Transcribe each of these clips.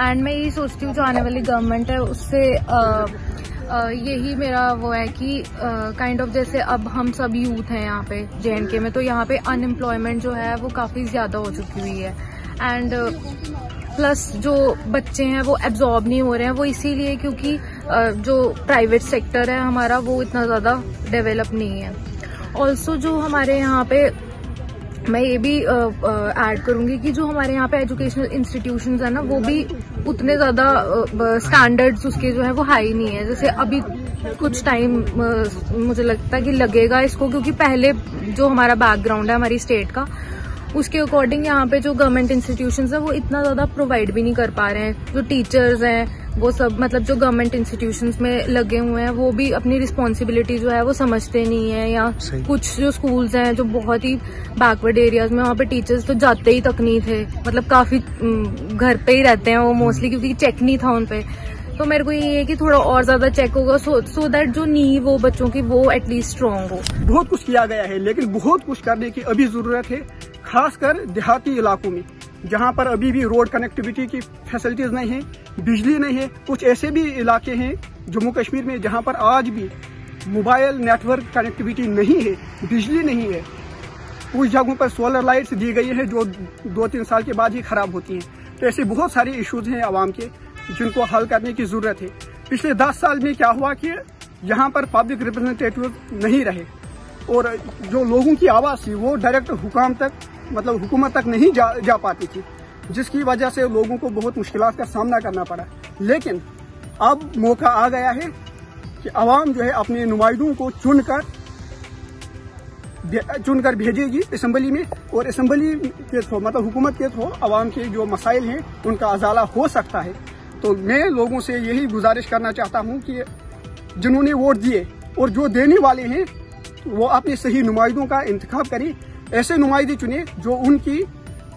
And मैं यही सोचती हूँ जो आने वाली गवर्नमेंट है उससे यही मेरा वो है कि काइंड ऑफ जैसे अब हम सब यूथ हैं यहाँ पे JNK में, तो यहाँ पे अनएम्प्लॉयमेंट जो है वो काफी ज्यादा हो चुकी हुई है। एंड प्लस जो बच्चे हैं वो एब्जॉर्ब नहीं हो रहे हैं, वो इसीलिए क्योंकि जो प्राइवेट सेक्टर है हमारा वो इतना ज्यादा डेवलप नहीं है। ऑल्सो जो हमारे यहाँ पे मैं ये भी ऐड करूंगी कि जो हमारे यहाँ पे एजुकेशनल इंस्टीट्यूशंस है ना वो भी उतने ज्यादा स्टैंडर्ड्स उसके जो है वो हाई नहीं है। जैसे अभी कुछ टाइम मुझे लगता है कि लगेगा इसको, क्योंकि पहले जो हमारा बैकग्राउंड है हमारी स्टेट का उसके अकॉर्डिंग यहाँ पे जो गवर्नमेंट इंस्टीट्यूशंस है वो इतना ज्यादा प्रोवाइड भी नहीं कर पा रहे हैं। जो टीचर्स हैं वो सब मतलब जो गवर्नमेंट इंस्टीट्यूशंस में लगे हुए हैं वो भी अपनी रिस्पॉन्सिबिलिटी जो है वो समझते नहीं है। या कुछ जो स्कूल्स हैं जो बहुत ही बैकवर्ड एरियाज में वहाँ पे टीचर्स तो जाते ही तक नहीं थे, मतलब काफी घर पे ही रहते हैं वो मोस्टली, क्योंकि चेक नहीं था उन पे। तो मेरे को ये है कि थोड़ा और ज्यादा चेक होगा सो दैट जो नींव वो बच्चों की वो एटलीस्ट स्ट्रांग हो। बहुत कुछ किया गया है लेकिन बहुत कुछ करने की अभी जरूरत है, खासकर देहाती इलाकों में जहां पर अभी भी रोड कनेक्टिविटी की फैसिलिटीज नहीं है, बिजली नहीं है। कुछ ऐसे भी इलाके हैं जम्मू कश्मीर में जहां पर आज भी मोबाइल नेटवर्क कनेक्टिविटी नहीं है, बिजली नहीं है। कुछ जगहों पर सोलर लाइट्स दी गई है जो 2-3 साल के बाद ही खराब होती हैं। तो ऐसे बहुत सारे इश्यूज हैं आवाम के जिनको हल करने की जरूरत है। पिछले 10 साल में क्या हुआ कि यहाँ पर पब्लिक रिप्रेजेंटेटिव नहीं रहे और जो लोगों की आवाज थी वो डायरेक्ट हुकाम तक मतलब हुकूमत तक नहीं जा पाती थी, जिसकी वजह से लोगों को बहुत मुश्किलात का सामना करना पड़ा। लेकिन अब मौका आ गया है कि आवाम जो है अपने नुमाइंदों को चुनकर भेजेगी असेंबली में, और असेंबली के थ्रू मतलब हुकूमत के थ्रू आवाम के जो मसाइल हैं उनका अजाला हो सकता है। तो मैं लोगों से यही गुजारिश करना चाहता हूँ कि जिन्होंने वोट दिए और जो देने वाले हैं वो अपने सही नुमाइंदों का इंतखाब करें, ऐसे नुमाइंदे चुने जो उनकी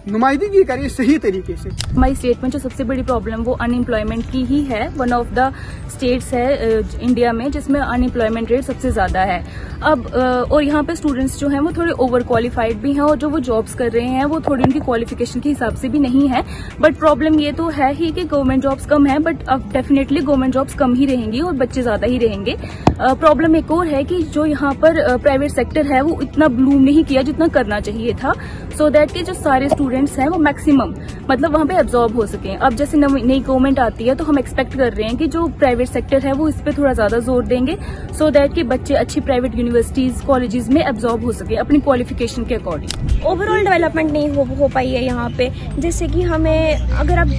नुमाइंदगी करे सही तरीके से। हमारी स्टेट में जो सबसे बड़ी प्रॉब्लम वो अनएम्प्लॉयमेंट की ही है। वन ऑफ द स्टेट्स है इंडिया में जिसमें अनएम्प्लॉयमेंट रेट सबसे ज्यादा है। अब और यहाँ पे स्टूडेंट्स जो हैं वो थोड़े ओवर क्वालिफाइड भी हैं और जो वो जॉब्स कर रहे हैं वो थोड़ी उनकी क्वालिफिकेशन के हिसाब से भी नहीं है। बट प्रॉब्लम ये तो है ही कि गवर्नमेंट जॉब्स कम है, बट अब डेफिनेटली गवर्नमेंट जॉब्स कम ही रहेंगी और बच्चे ज्यादा ही रहेंगे। प्रॉब्लम एक और है कि जो यहाँ पर प्राइवेट सेक्टर है वो इतना ब्लूम नहीं किया जितना करना चाहिए था, सो दैट कि जो सारे स्टूडेंट्स हैं वो मैक्सिमम मतलब वहाँ पे एब्जॉर्ब हो सके। अब जैसे नई गवर्नमेंट आती है तो हम एक्सपेक्ट कर रहे हैं कि जो प्राइवेट सेक्टर है वो इस पे थोड़ा ज्यादा जोर देंगे, सो दैट कि बच्चे अच्छी प्राइवेट यूनिवर्सिटीज कॉलेजेस में एब्जॉर्ब हो सके अपनी क्वालिफिकेशन के अकॉर्डिंग। ओवरऑल डेवलपमेंट नहीं हो पाई है यहाँ पे। जैसे कि हमें अगर अब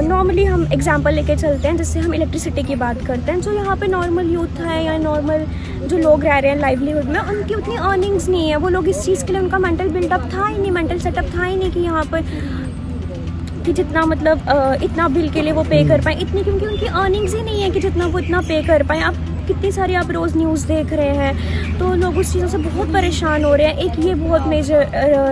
नॉर्मली हम एग्जांपल लेके चलते हैं, जैसे हम इलेक्ट्रिसिटी की बात करते हैं, जो यहाँ पे नॉर्मल यूथ है या नॉर्मल जो लोग रह रहे हैं लाइवलीहुड में, उनकी उतनी अर्निंग्स नहीं है। वो लोग इस चीज़ के लिए उनका मेंटल बिल्डअप था ही नहीं, मेंटल सेटअप था ही नहीं कि यहाँ पर कि जितना मतलब इतना बिल के लिए वो पे कर पाए इतनी, क्योंकि उनकी अर्निंग्स ही नहीं है कि जितना वो इतना पे कर पाए। अब कितनी सारी आप रोज़ न्यूज़ देख रहे हैं तो लोग उस चीज़ों से बहुत परेशान हो रहे हैं। एक ये बहुत मेजर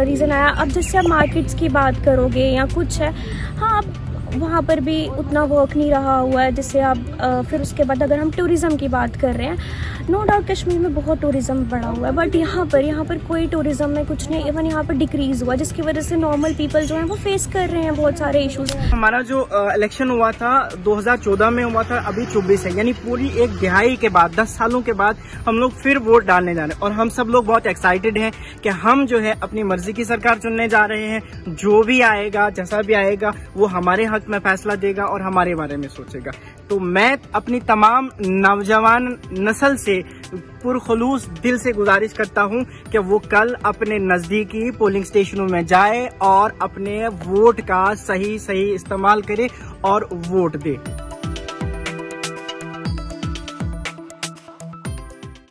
रीज़न आया। अब जैसे आप मार्केट्स की बात करोगे या कुछ है, हाँ अब वहाँ पर भी उतना वर्क नहीं रहा हुआ है। जैसे आप फिर उसके बाद अगर हम टूरिज़्म की बात कर रहे हैं, नो डाउट कश्मीर में बहुत टूरिज़्म बढ़ा हुआ है, बट यहाँ पर कोई टूरिज़्म में कुछ नहीं, इवन यहाँ पर डिक्रीज़ हुआ, जिसकी वजह से नॉर्मल पीपल जो हैं वो फेस कर रहे हैं बहुत सारे इशूज़। हमारा जो इलेक्शन हुआ था 2014 में हुआ था, अभी 24 है, यानी पूरी एक दिहाई के बाद 10 सालों के बाद हम लोग फिर वोट डालने जा रहे हैं। और हम सब लोग बहुत एक्साइटेड हैं कि हम जो है अपनी मर्जी की सरकार चुनने जा रहे हैं। जो भी आएगा जैसा भी आएगा वो हमारे हक में फैसला देगा और हमारे बारे में सोचेगा। तो मैं अपनी तमाम नौजवान नस्ल से पुरखुलूस दिल से गुजारिश करता हूं कि वो कल अपने नजदीकी पोलिंग स्टेशनों में जाए और अपने वोट का सही इस्तेमाल करे और वोट दे।